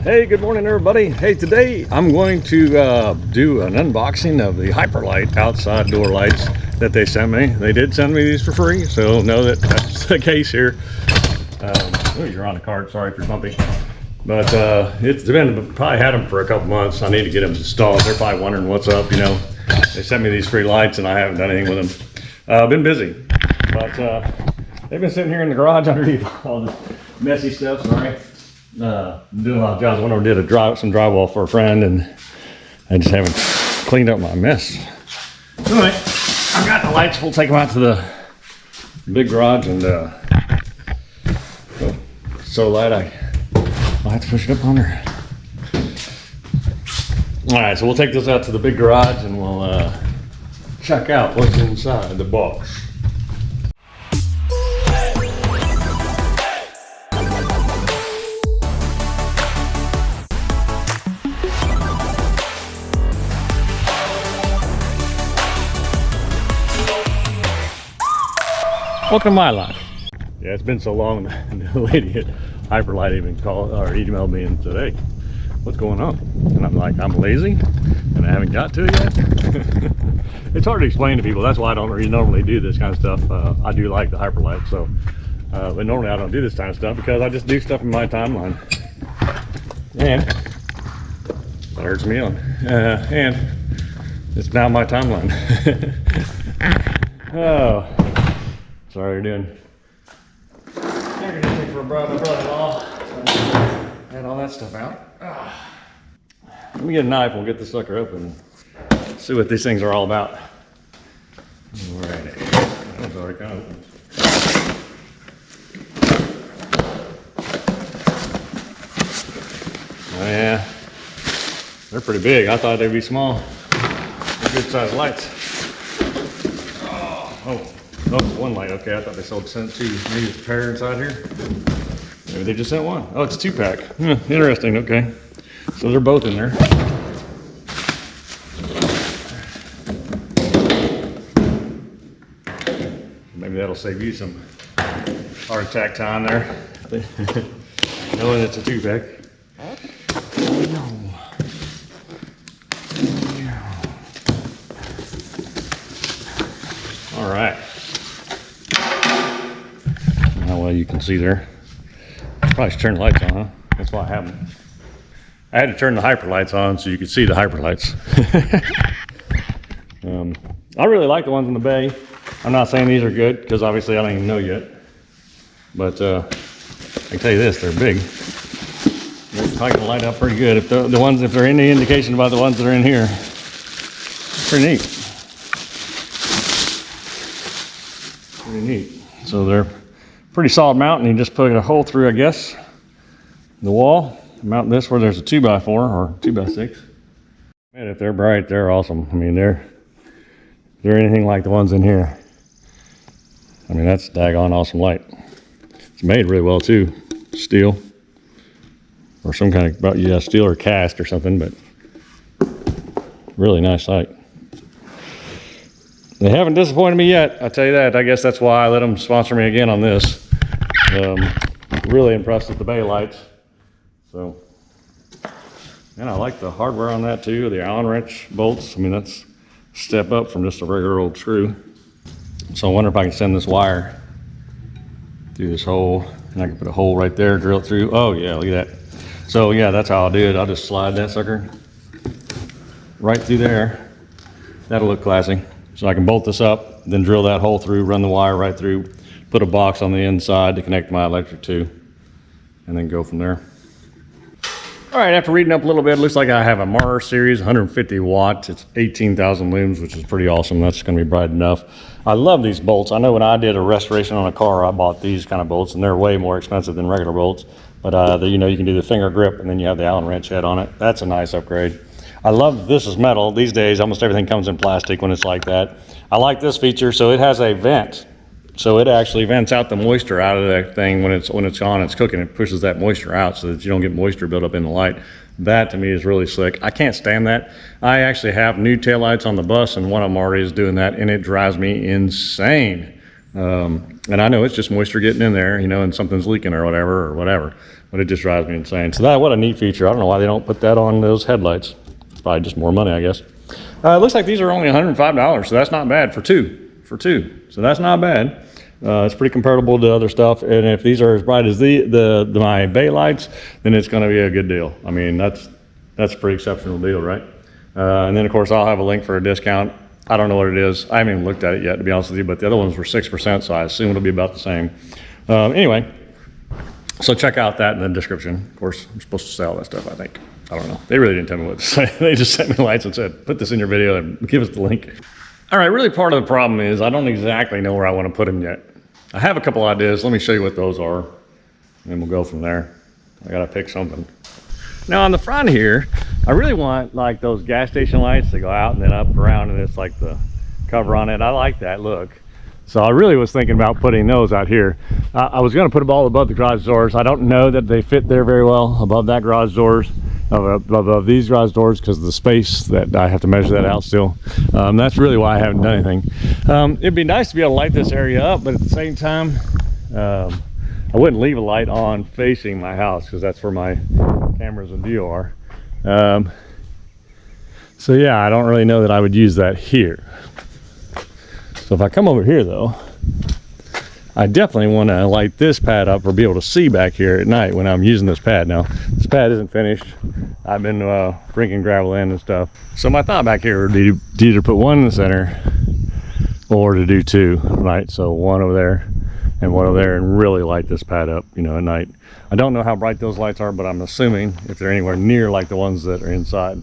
Hey, good morning everybody. Hey, today I'm going to do an unboxing of the Hyperlight outside door lights that they sent me. They did send me these for free, so know that that's the case here. Oh, you're on the cart, sorry if you're bumpy. But it's been, probably had them for a couple months. I need to get them installed. They're probably wondering what's up, you know. They sent me these free lights and I haven't done anything with them. I've been busy, but they've been sitting here in the garage underneath all this messy stuff, sorry. Doing a lot of jobs. I went over and did some drywall for a friend, and I just haven't cleaned up my mess. Anyway, I've got the lights. We'll take them out to the big garage, and it's so light I'll have to push it up on her. All right, so we'll take this out to the big garage, and we'll check out what's inside the box. Welcome to my life. Yeah, it's been so long. The lady at Hyperlight even called or emailed me and said, "Hey, what's going on?" And I'm like, "I'm lazy and I haven't got to it yet." It's hard to explain to people. That's why I don't really normally do this kind of stuff. I do like the Hyperlight, so but normally I don't do this kind of stuff because I just do stuff in my timeline. And that hurts me on. And it's now my timeline. Oh. Sorry, you're doing. They're gonna take for my brother-in-law. And all that stuff out. Let me get a knife. We'll get this sucker open. See what these things are all about. Alrighty. That was already kind of open. Oh yeah, they're pretty big. I thought they'd be small. They're good sized lights. Oh. Oh, one light. Okay, I thought they sold two. Maybe it's a pair inside here. Maybe they just sent one. Oh, it's a 2-pack. Interesting. Okay, so they're both in there. Maybe that'll save you some heart attack time there, knowing it's a 2-pack. All right. How well you can see there. Probably should turn the lights on, huh? That's why I haven't. I had to turn the Hyperlights on so you could see the Hyperlights. I really like the ones in the bay. I'm not saying these are good because obviously I don't even know yet. But I can tell you this, they're big. They're probably gonna light up pretty good. If if they're any indication about the ones that are in here, pretty neat. Pretty neat. So they're pretty solid mount, and you just put a hole through, I guess, the wall. Mount this where there's a 2x4 or 2x6. Man, if they're bright, they're awesome. I mean, they're anything like the ones in here. I mean, that's daggone awesome light. It's made really well too. Steel or some kind of steel or cast or something, but really nice light. They haven't disappointed me yet, I'll tell you that. I guess that's why I let them sponsor me again on this. Really impressed with the bay lights. So, and I like the hardware on that too, the Allen wrench bolts. I mean, that's a step up from just a regular old screw. So I wonder if I can send this wire through this hole, and I can put a hole right there, drill it through. Oh yeah, look at that. So yeah, that's how I'll do it. I'll just slide that sucker right through there. That'll look classy. So I can bolt this up, then drill that hole through, run the wire right through, put a box on the inside to connect my electric to, and then go from there. All right, after reading up a little bit, it looks like I have a Mars series, 150 watts. It's 18,000 looms, which is pretty awesome. That's gonna be bright enough. I love these bolts. I know when I did a restoration on a car, I bought these kind of bolts, and they're way more expensive than regular bolts. But you know, you can do the finger grip, and then you have the Allen wrench head on it. That's a nice upgrade. I love this is metal. These days, almost everything comes in plastic when it's like that. I like this feature, so it has a vent. So it actually vents out the moisture out of that thing when it's on, it's cooking. It pushes that moisture out so that you don't get moisture built up in the light. That to me is really slick. I can't stand that. I actually have new taillights on the bus, and one of them already is doing that, and it drives me insane. And I know it's just moisture getting in there, you know, and something's leaking or whatever. but it just drives me insane. So what a neat feature. I don't know why they don't put that on those headlights. It's probably just more money, I guess. It looks like these are only $105, so that's not bad for two. So that's not bad. It's pretty comparable to other stuff, and if these are as bright as my bay lights, then it's going to be a good deal. I mean, that's a pretty exceptional deal, right? And then of course I'll have a link for a discount. I don't know what it is. I haven't even looked at it yet, to be honest with you, but the other ones were 6%, so I assume it'll be about the same. Anyway, so check out that in the description. Of course, I'm supposed to say all that stuff, I think. I don't know. They really didn't tell me what to say. They just sent me lights and said, put this in your video and give us the link. All right, really part of the problem is I don't exactly know where I want to put them yet. I have a couple ideas. Let me show you what those are, and then we'll go from there. I gotta pick something. Now on the front here, I really want like those gas station lights to go out and then up around, and it's like the cover on it. I like that look. So I really was thinking about putting those out here. I was gonna put them all above the garage doors. I don't know that they fit there very well above that garage doors, above these garage doors, because of the space that I have to measure that out still. That's really why I haven't done anything. It'd be nice to be able to light this area up, but at the same time, I wouldn't leave a light on facing my house, because that's where my cameras and view are. So yeah, I don't really know that I would use that here. So if I come over here though, I definitely want to light this pad up or be able to see back here at night when I'm using this pad. Now, this pad isn't finished. I've been bringing gravel in and stuff. So my thought back here would be to either put one in the center or to do two, right? So one over there and one over there, and really light this pad up, you know, at night. I don't know how bright those lights are, but I'm assuming if they're anywhere near like the ones that are inside,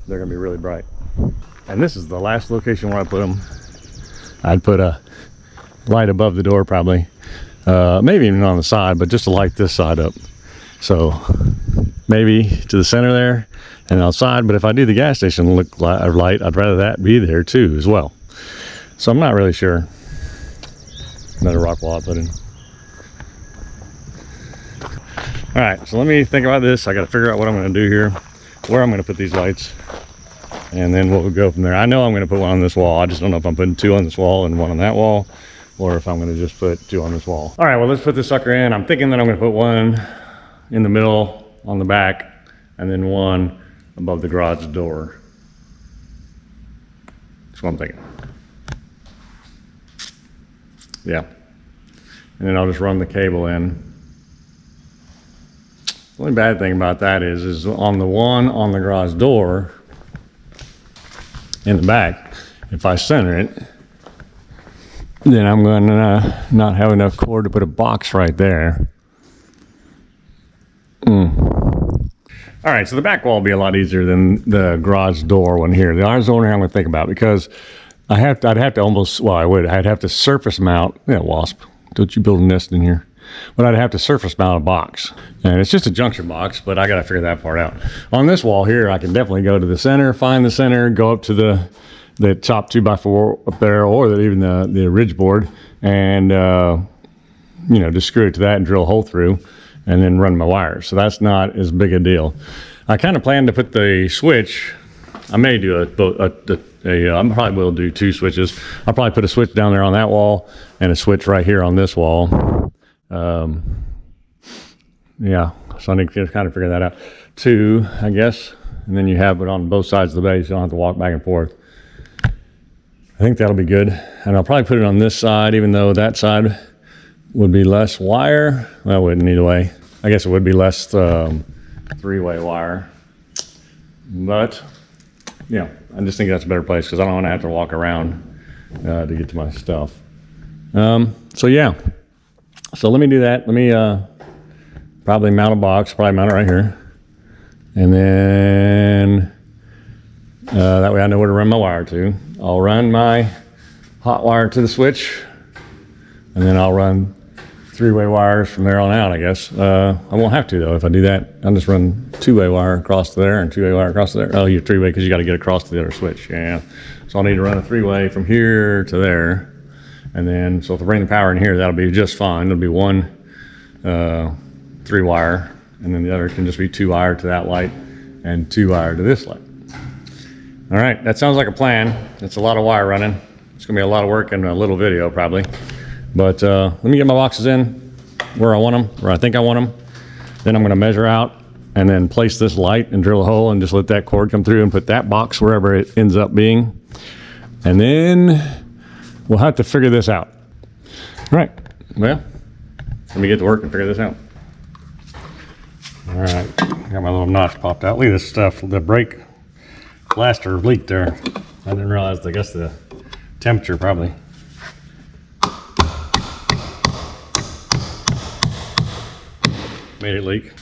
they're gonna be really bright. And this is the last location where I put them. I'd put a light above the door probably, maybe even on the side, but just to light this side up. So maybe to the center there and outside, but if I do the gas station light, I'd rather that be there too as well. So I'm not really sure. Another rock wall I put in. All right, so let me think about this. I got to figure out what I'm going to do here, where I'm going to put these lights, and then we'll go from there. I know I'm going to put one on this wall. I just don't know if I'm putting two on this wall and one on that wall, or if I'm going to just put two on this wall. All right, well, let's put this sucker in. I'm thinking that I'm going to put one in the middle on the back, and then one above the garage door. That's what I'm thinking. Yeah. And then I'll just run the cable in. The only bad thing about that is on the one on the garage door in the back, if I center it, then I'm going to not have enough cord to put a box right there. All right, so the back wall will be a lot easier than the garage door one here. The garage door I'm going to think about, because I'd have to almost, well, I'd have to surface mount, yeah, wasp, don't you build a nest in here? But I'd have to surface mount a box, and it's just a junction box, but I got to figure that part out. On this wall here, I can definitely go to the center, find the center, go up to the top 2x4 up there, or even the ridge board, and you know, just screw it to that and drill a hole through, and then run my wires. So that's not as big a deal. I kind of plan to put the switch. I may do I probably will do two switches. I'll probably put a switch down there on that wall and a switch right here on this wall. Yeah, so I need to kind of figure that out. Two, I guess, and then you have it on both sides of the base. You don't have to walk back and forth. I think that'll be good. And I'll probably put it on this side, even though that side would be less wire. Well, it wouldn't either way. I guess it would be less three-way wire. But yeah, I just think that's a better place, because I don't want to have to walk around to get to my stuff. So yeah, so let me do that. Let me probably mount a box, probably mount it right here. And then that way I know where to run my wire to. I'll run my hot wire to the switch, and then I'll run three-way wires from there on out, I guess. I won't have to though. If I do that, I'll just run two-way wire across to there and two-way wire across to there. Oh, you're three-way because you got to get across to the other switch. Yeah. So I'll need to run a three-way from here to there. And then, so if I bring the power in here, that'll be just fine. It'll be one three-wire, and then the other can just be two-wire to that light and two-wire to this light. All right, that sounds like a plan. It's a lot of wire running. It's gonna be a lot of work in a little video probably. But let me get my boxes in where I want them, where I think I want them. Then I'm going to measure out and then place this light and drill a hole and just let that cord come through and put that box wherever it ends up being. And then we'll have to figure this out. All right, well, let me get to work and figure this out. All right, got my little notch popped out. Look at this stuff, the brake blaster leaked there. I didn't realize, I guess the temperature probably. Made it leak.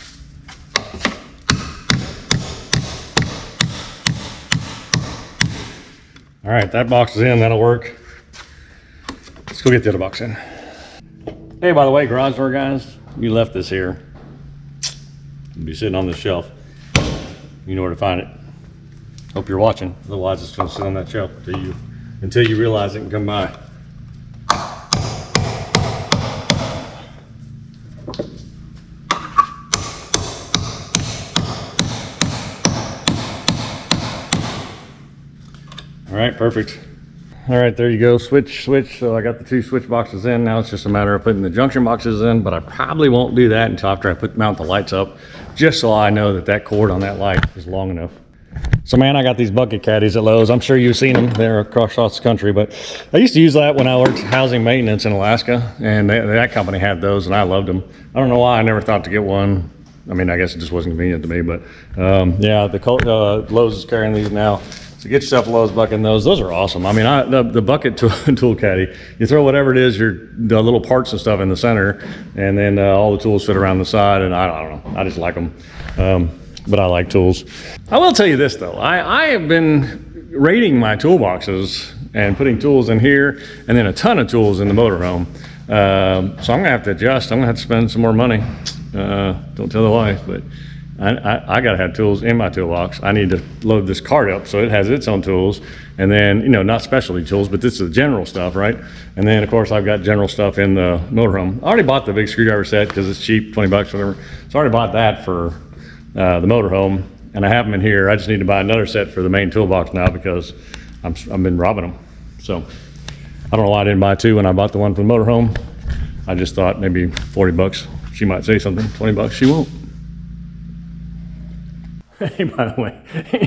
All right, that box is in, that'll work. Let's go get the other box in. Hey, by the way, garage door guys, you left this here. It'll be sitting on this shelf. You know where to find it. Hope you're watching, otherwise it's gonna sit on that shelf until you realize it and come by. All right, perfect. All right, there you go, switch. So I got the 2 switch boxes in. Now it's just a matter of putting the junction boxes in, but I probably won't do that until after I mount the lights up, just so I know that that cord on that light is long enough. So man, I got these bucket caddies at Lowe's. I'm sure you've seen them. They're across the country, but I used to use that when I worked housing maintenance in Alaska, and that company had those and I loved them. I don't know why I never thought to get one. I mean, I guess it just wasn't convenient to me, but yeah, Lowe's is carrying these now. So get yourself a Lowe's bucket in those. Those are awesome. I mean, the bucket tool caddy, you throw whatever it is, the little parts and stuff in the center, and then all the tools fit around the side, and I don't know. I just like them. But I like tools. I will tell you this though. I have been rating my toolboxes and putting tools in here, and then a ton of tools in the motorhome. So I'm gonna have to adjust. I'm gonna have to spend some more money. Don't tell the wife, but I gotta have tools in my toolbox. I need to load this cart up so it has its own tools, and then, you know, not specialty tools, but this is general stuff, right? And then of course I've got general stuff in the motorhome. I already bought the big screwdriver set because it's cheap, 20 bucks, whatever. So I already bought that for the motorhome, and I have them in here. I just need to buy another set for the main toolbox now because I've been robbing them. So I don't know why I didn't buy 2 when I bought the one for the motorhome. I just thought maybe 40 bucks. She might say something, 20 bucks, she won't. Hey, by the way,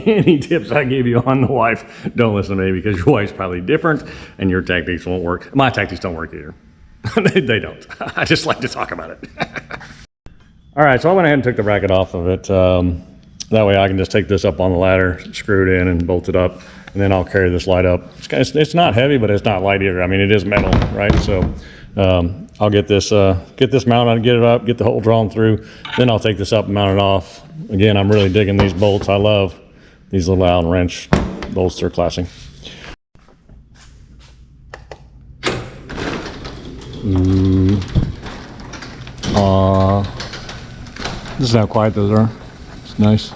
any tips I give you on the wife, don't listen to me, because your wife's probably different and your tactics won't work. My tactics don't work either. They don't. I just like to talk about it. All right, so I went ahead and took the bracket off of it. That way I can just take this up on the ladder, screw it in and bolt it up, and then I'll carry this light up. It's not heavy, but it's not light either. I mean, it is metal, right? So I'll get this mounted, get it up, get the hole drawn through, then I'll take this up and mount it off. Again, I'm really digging these bolts. I love these little Allen wrench bolts. They're classy. This is how quiet those are. It's nice.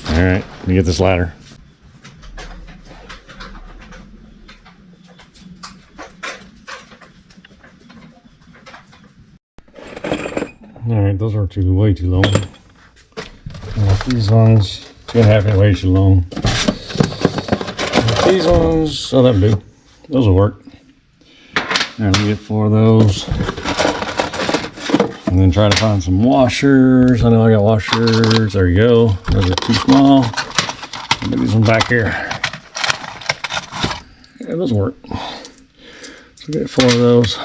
All right, let me get this ladder. All right, those are way too long. These ones, 2.5 way too long. These ones, oh, that'll do. Those will work. All right, let me get 4 of those. And then try to find some washers. I know I got washers. There you go. Those are too small. Maybe these ones back here. Yeah, those work. So get 4 of those.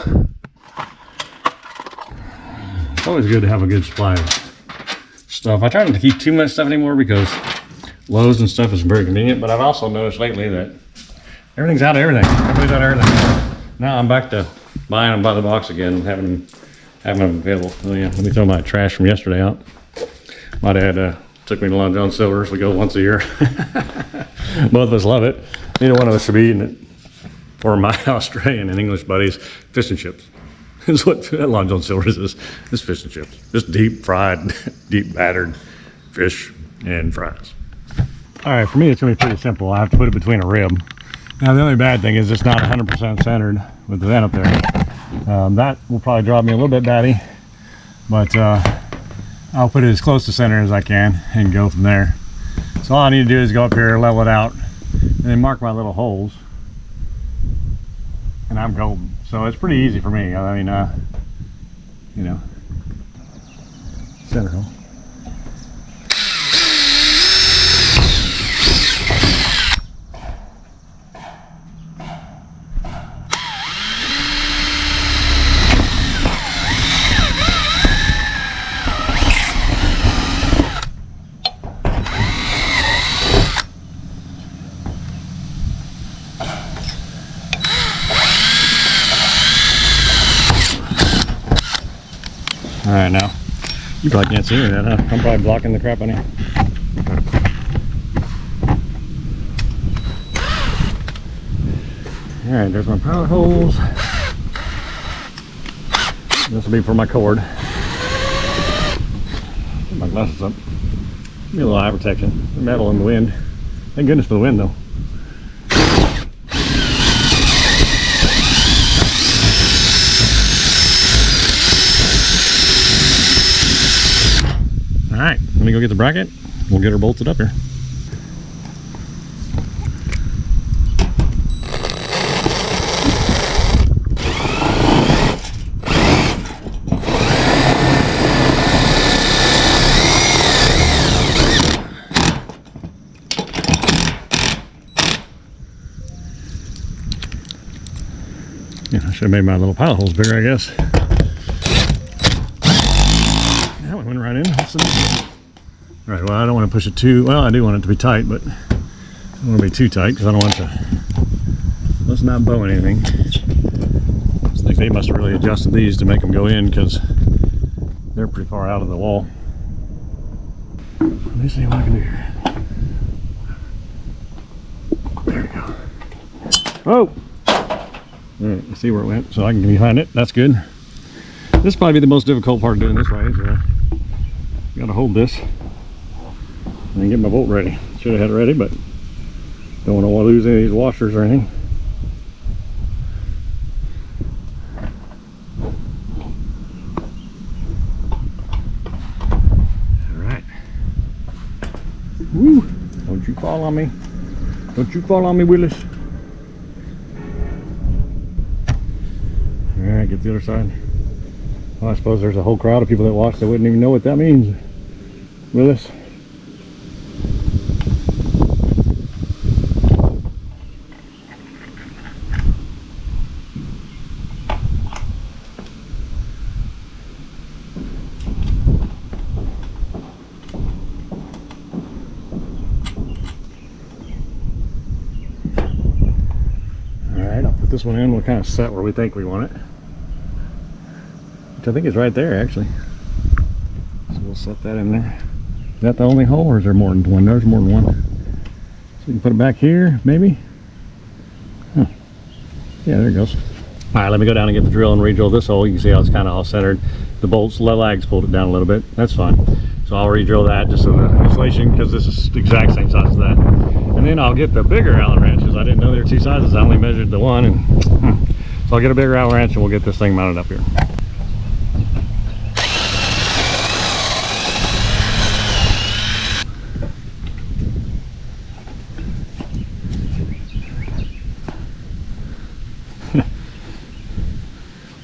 It's always good to have a good supply of stuff. I try not to keep too much stuff anymore because Lowe's and stuff is very convenient, but I've also noticed lately that everything's out of everything. Everybody's out of everything. Now I'm back to buying them by the box again and having them available. Oh yeah, let me throw my trash from yesterday out. My dad took me to Long John Silver's. We go once a year. Both of us love it. Neither one of us should be eating it. For my Australian and English buddies, fish and chips. Is what Long John Silver's is. It's fish and chips. Just deep fried, deep battered fish and fries. All right, for me it's gonna be pretty simple. I have to put it between a rib. Now the only bad thing is it's not 100% centered with the vent up there. That will probably drive me a little bit batty, but I'll put it as close to center as I can and go from there. So all I need to do is go up here, level it out, and then mark my little holes. and I'm golden. So it's pretty easy for me. I mean, you know, center hole. All right, now you probably can't see any of that, huh? I'm probably blocking the crap on you. All right, there's my power holes. This will be for my cord. Put my glasses up. Give me a little eye protection. The metal in the wind. Thank goodness for the wind, though. Alright, let me go get the bracket. We'll get her bolted up here. Yeah, I should have made my little pilot holes bigger, I guess. That one went right in. All right, well, I don't want to push it too, well, I do want it to be tight, but I don't want to be too tight because I don't want to, let's not bow anything. I think they must have really adjusted these to make them go in because they're pretty far out of the wall. Let me see what I can do here. There we go. Oh! All right, you see where it went, so I can get behind it. That's good. This is probably the most difficult part of doing this way. So I got to hold this and get my bolt ready. Should have had it ready, but don't want to lose any of these washers or anything. All right. Woo! Don't you fall on me. Don't you fall on me, Willis. All right, get the other side. Well, I suppose there's a whole crowd of people that watch that wouldn't even know what that means. Willis. All right, I'll put this one in. We'll kind of set where we think we want it. Which I think is right there, actually. So we'll set that in there. Is that the only hole, or is there more than one? There's more than one. So we can put it back here, maybe? Huh. Yeah, there it goes. All right, let me go down and get the drill and re-drill this hole. You can see how it's kind of all centered. The bolts, the lags pulled it down a little bit. That's fine. So I'll re-drill that just so the insulation, because this is the exact same size as that. And then I'll get the bigger Allen wrenches. I didn't know there were two sizes. I only measured the one. And so I'll get a bigger Allen wrench and we'll get this thing mounted up here.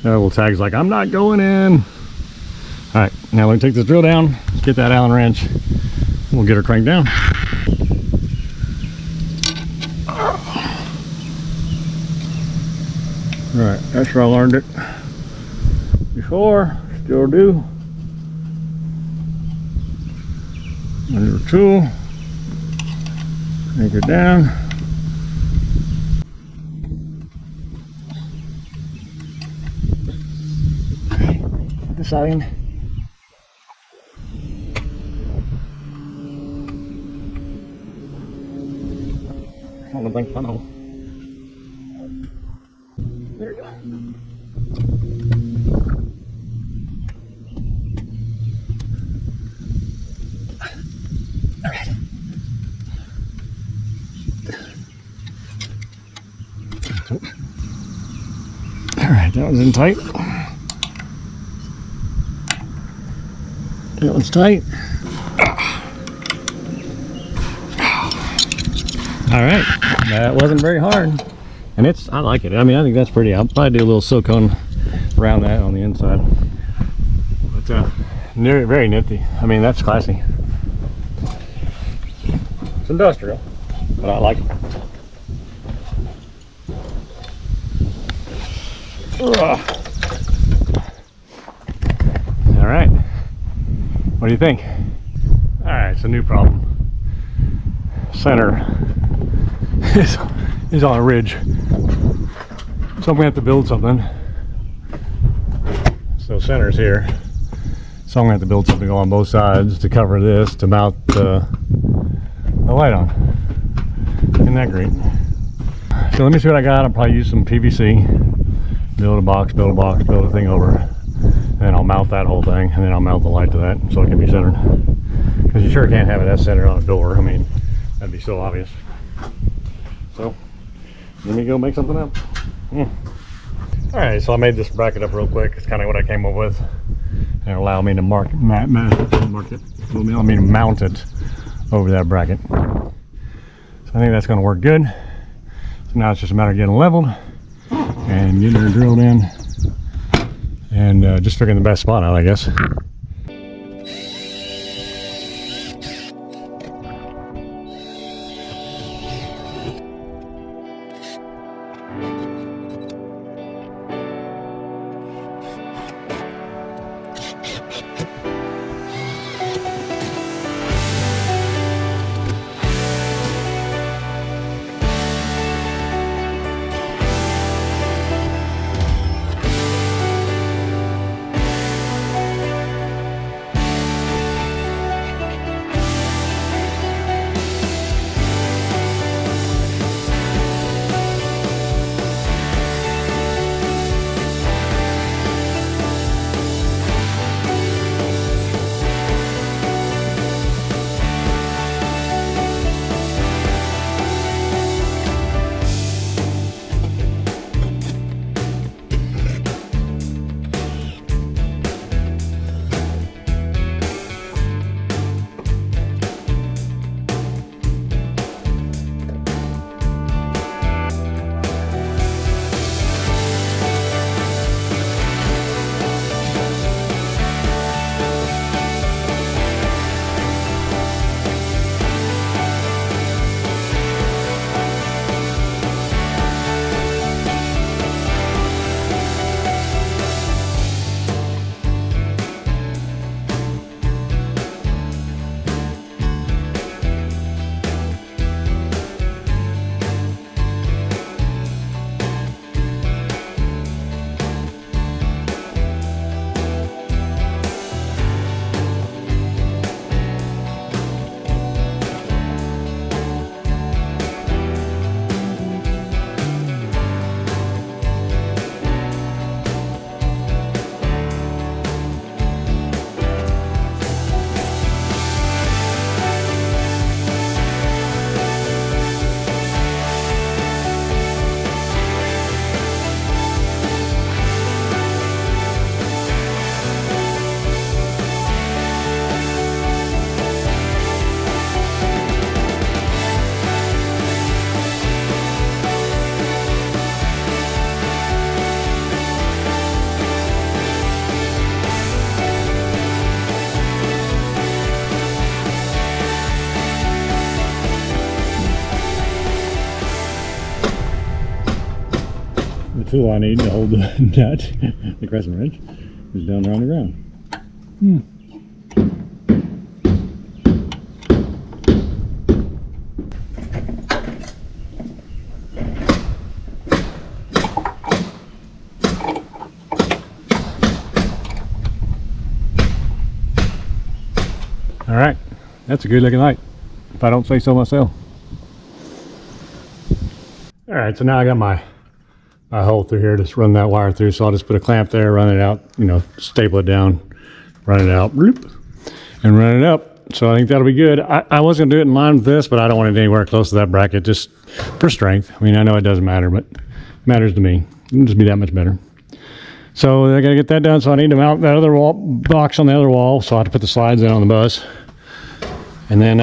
Little tag's like, I'm not going in. All right, now let me take this drill down, get that Allen wrench, and we'll get her cranked down. All right, that's where I learned it before, still do. Under the tool, crank it down. This side in. I don't think funnel. There we go. All right. All right, that one's in tight. That one's tight. All right, that wasn't very hard. And I like it. I mean, I think that's pretty. I'll probably do a little silicone around that on the inside. But very nifty. I mean, that's classy. It's industrial, but I like it. Ugh. All right, what do you think? All right, it's a new problem. Center is on a ridge, so I'm gonna have to build something. So center's here, so I'm gonna have to build something on both sides to cover this to mount the light on. Isn't that great? So let me see what I got. I'll probably use some PVC, build a box, build a thing over, and then I'll mount that whole thing, and then I'll mount the light to that so it can be centered. Because you sure can't have it that centered on a door. I mean, that'd be so obvious. So let me go make something up. All right, so I made this bracket up real quick. It's kind of what I came up with, and allow me to mount it over that bracket. So I think that's going to work good. So now it's just a matter of getting leveled and getting her drilled in, and just figuring the best spot out, I guess. Tool I need to hold the nut, the crescent wrench, is down there on the ground. All right, that's a good looking light, if I don't say so myself. All right, so now I got my hole through here, just run that wire through. So I'll just put a clamp there, run it out, you know, staple it down, run it out, bloop, and run it up. So I think that'll be good. I was gonna do it in line with this, but I don't want it anywhere close to that bracket, just for strength. I mean, I know it doesn't matter, but it matters to me. It'll just be that much better. So I gotta get that done. So I need to mount that other wall box on the other wall. So I have to put the slides in on the bus. And then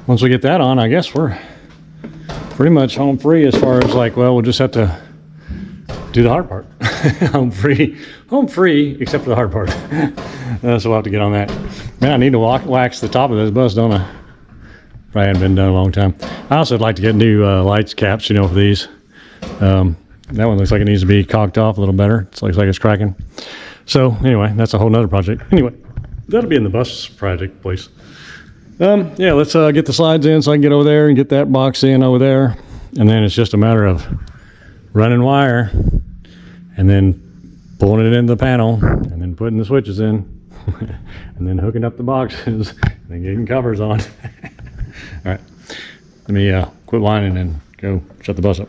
once we get that on, I guess we're pretty much home free as far as like, well, we'll just have to do the hard part. home free, except for the hard part. So we'll have to get on that. Man, I need to wax the top of this bus, don't I? Probably hadn't been done in a long time. I also would like to get new lights caps, you know, for these. That one looks like it needs to be caulked off a little better. It looks like it's cracking. So anyway, that's a whole nother project. Anyway, that'll be in the bus project place. Yeah, let's get the slides in so I can get over there and get that box in over there. And then it's just a matter of running wire and then pulling it into the panel and then putting the switches in and then hooking up the boxes and then getting covers on. All right, let me quit whining and go shut the bus up.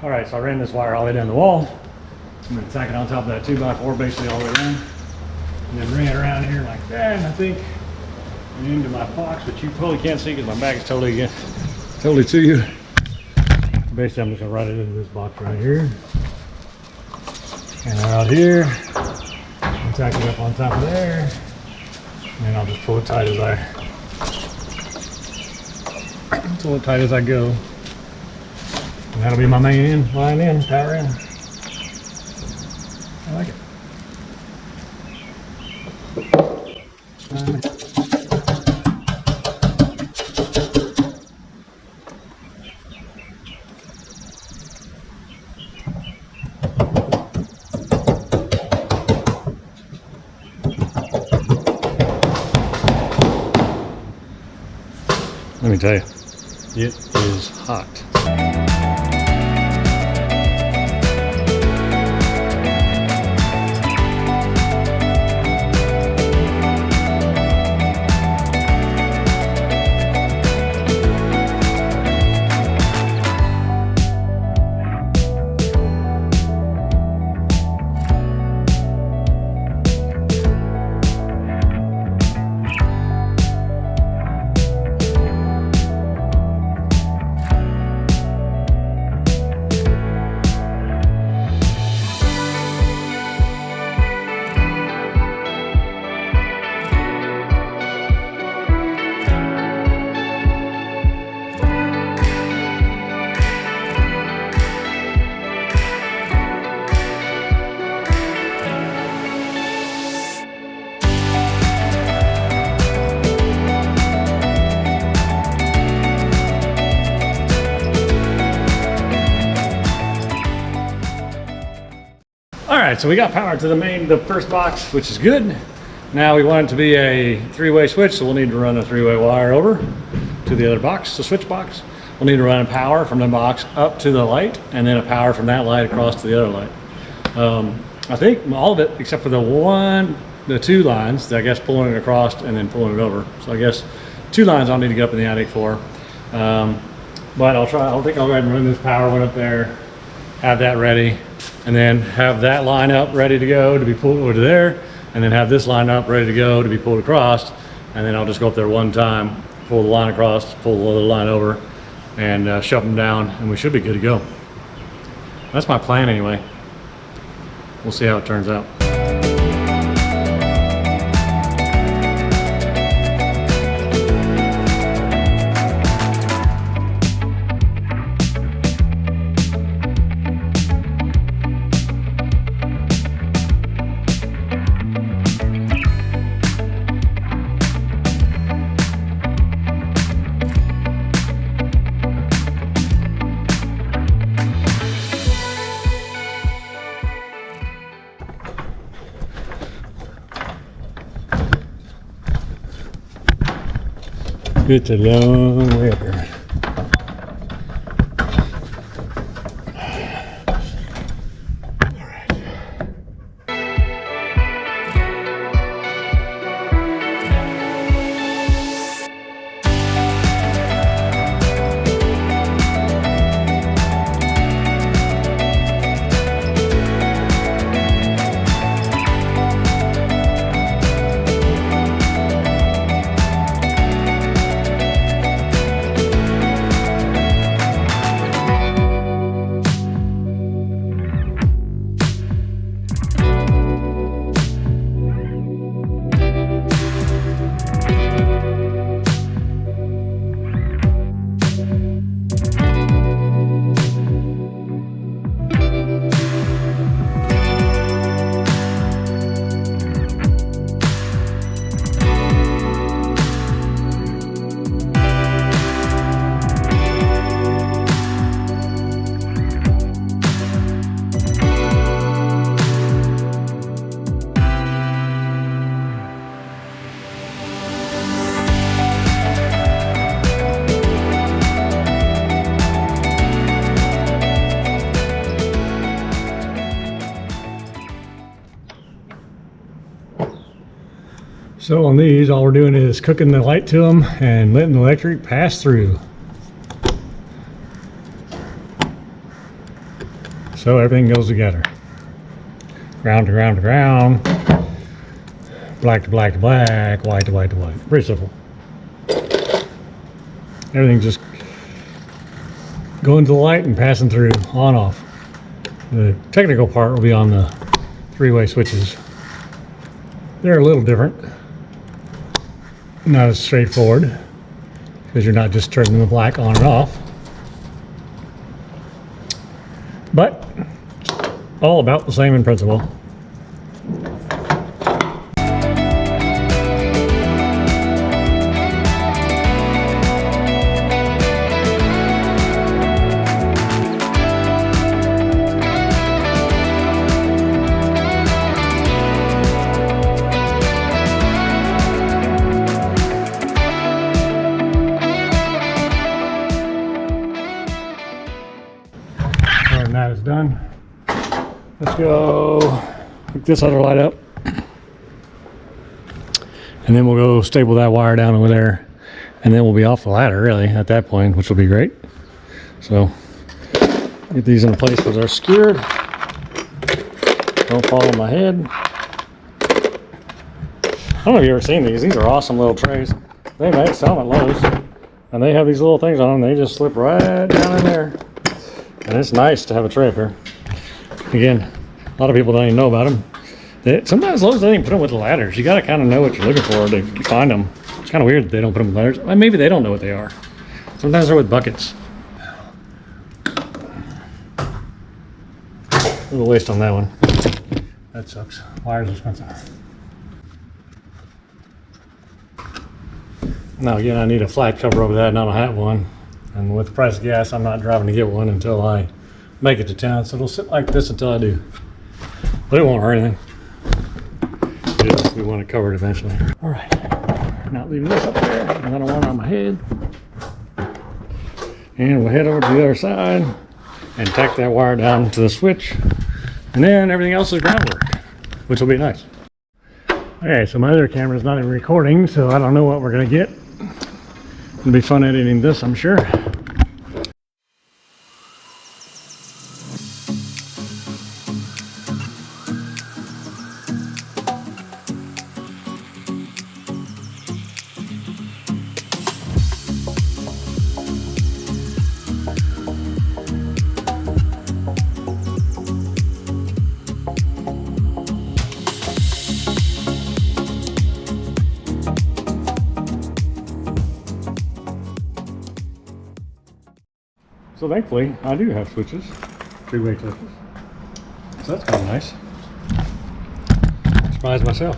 All right, so I ran this wire all the way down the wall. I'm going to tack it on top of that 2x4 basically all the way around. And then ran it around here like that, and I think into my box, but you probably can't see because my back is totally to you. Basically, I'm just going to run it into this box right here. And out here, and tack it up on top of there. And then I'll just pull it tight as I go. And that'll be my main in, line in, power in. I like it. Let me tell you, it is hot. Alright, so we got power to the first box, which is good. Now we want it to be a three-way switch, so we'll need to run a three-way wire over to the other box, the switch box. We'll need to run a power from the box up to the light, and then a power from that light across to the other light. I think all of it, except for the two lines, I guess pulling it across and then pulling it over. So I guess 2 lines I'll need to get up in the attic for. But I think I'll go ahead and run this power one up there, have that ready, and then have that line up ready to go to be pulled over to there, and then have this line up ready to go to be pulled across, and then I'll just go up there one time, pull the line across, pull the other line over, and shove them down, and we should be good to go. That's my plan anyway. We'll see how it turns out. It's a long way up here. So on these, all we're doing is cooking the light to them and letting the electric pass through. So everything goes together. Ground to ground to ground. Black to black to black. White to white to white. Pretty simple. Everything's just going to the light and passing through, on off. The technical part will be on the three-way switches. They're a little different. Not as straightforward, because you're not just turning the black on and off. But all about the same in principle. And that is done. Let's go hook this other light up. And then we'll go staple that wire down over there. And then we'll be off the ladder really at that point, which will be great. So get these in place because they're secured. Don't fall on my head. I don't know if you've ever seen these. These are awesome little trays. They make some at Lowe's. And they have these little things on them. They just slip right down in there. And it's nice to have a tray up here. Again, a lot of people don't even know about them. Sometimes Lowe's doesn't even put them with the ladders. You got to kind of know what you're looking for to find them. It's kind of weird that they don't put them with ladders. Well, maybe they don't know what they are. Sometimes they're with buckets. A little waste on that one. That sucks. Wires are expensive. Now again, I need a flat cover over that, and I don't have one. And with the price of gas, I'm not driving to get one until I make it to town. So it'll sit like this until I do. But it won't hurt anything. We want to cover it eventually. All right, not leaving this up there. I don't want it on my head. And we'll head over to the other side and tack that wire down to the switch. And then everything else is groundwork, which will be nice. Okay, so my other camera's not even recording, so I don't know what we're gonna get. It'll be fun editing this, I'm sure. So thankfully, I do have switches, three-way switches. So that's kind of nice. Surprised myself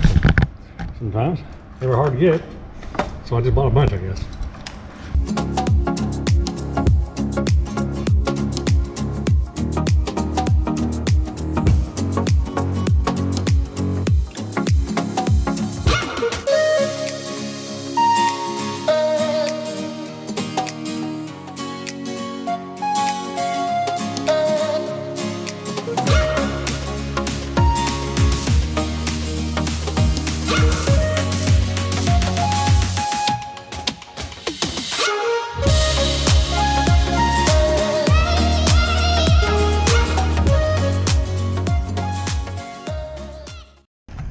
sometimes. They were hard to get, so I just bought a bunch, I guess.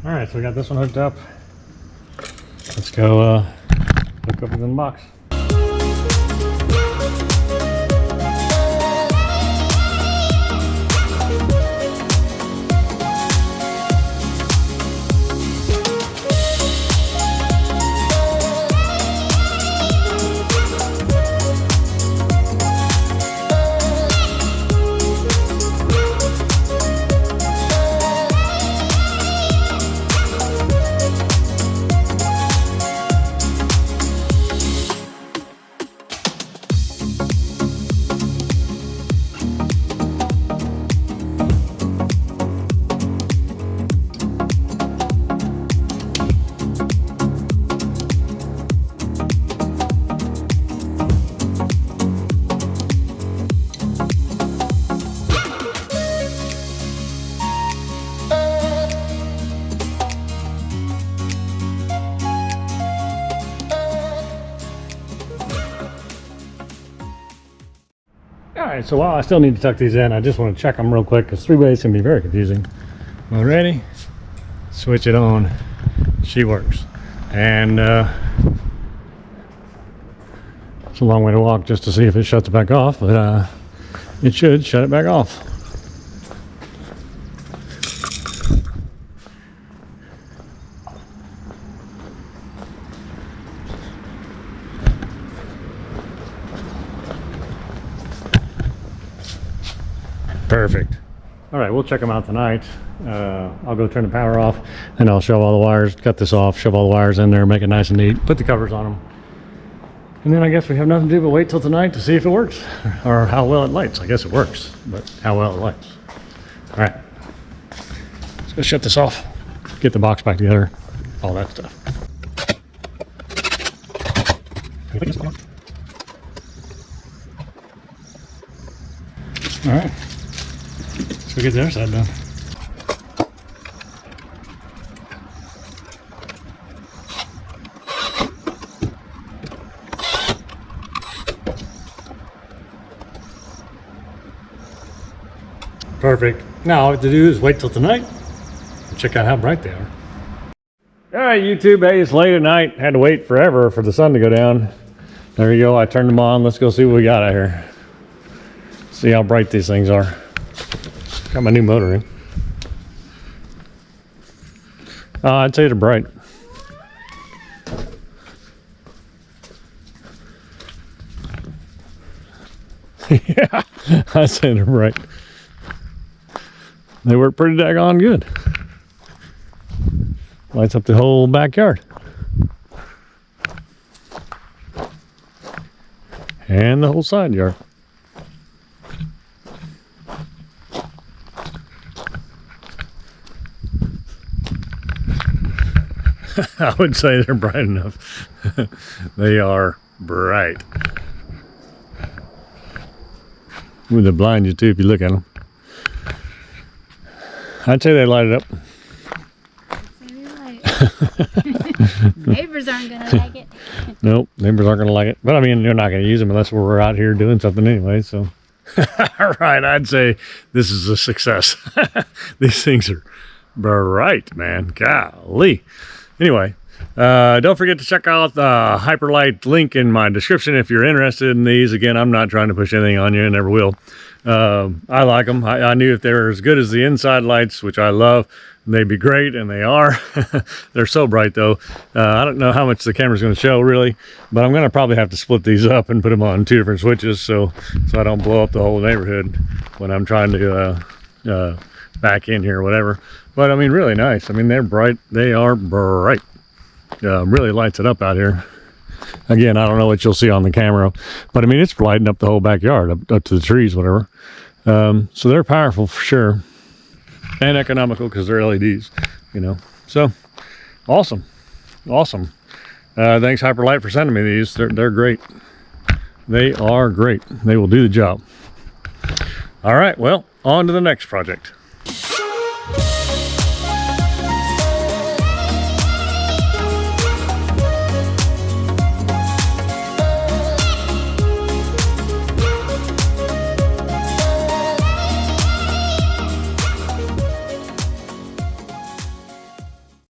All right, so we got this one hooked up. Let's go hook up in the box. right, so while I still need to tuck these in, I just want to check them real quick because 3-ways can be very confusing. Well, ready? Switch it on. She works. And it's a long way to walk just to see if it shuts it back off, but it should shut it back off. Perfect. All right, we'll check them out tonight. I'll go turn the power off and I'll shove all the wires, cut this off, shove all the wires in there, make it nice and neat, put the covers on them. And then I guess we have nothing to do but wait till tonight to see if it works or how well it lights. I guess it works, but how well it lights. All right, let's go shut this off, get the box back together, all that stuff. All right. So we get the other side done. Perfect. Now all we have to do is wait till tonight and check out how bright they are. All right, YouTube, hey, it's late at night. Had to wait forever for the sun to go down. There you go, I turned them on. Let's go see what we got out here. See how bright these things are. Got my new motor in. I'd say they're bright. Yeah, I'd say they're bright. They work pretty daggone good. Lights up the whole backyard. And the whole side yard. I would say they're bright enough. They are bright. Ooh, they blind you too if you look at them. I'd say they light it up. Maybe light it. Neighbors aren't gonna like it. Nope, neighbors aren't gonna like it. But I mean, you're not gonna use them unless we're out here doing something anyway, so. All right, I'd say this is a success. These things are bright, man. Golly. Anyway, don't forget to check out the Hyperlight link in my description if you're interested in these. Again, I'm not trying to push anything on you, and never will. I like them. I knew if they were as good as the inside lights, which I love, they'd be great, and they are. They're so bright, though. I don't know how much the camera's going to show, really, but I'm going to probably have to split these up and put them on 2 different switches so I don't blow up the whole neighborhood when I'm trying to back in here or whatever. But I mean, really nice. I mean, they're bright. They are bright. Really lights it up out here. Again, I don't know what you'll see on the camera, but I mean, it's lighting up the whole backyard, up to the trees, whatever. So they're powerful for sure, and economical because they're LEDs, you know. So awesome. Thanks Hyperlight for sending me these. They're great. They are great. They will do the job. All right, well, on to the next project.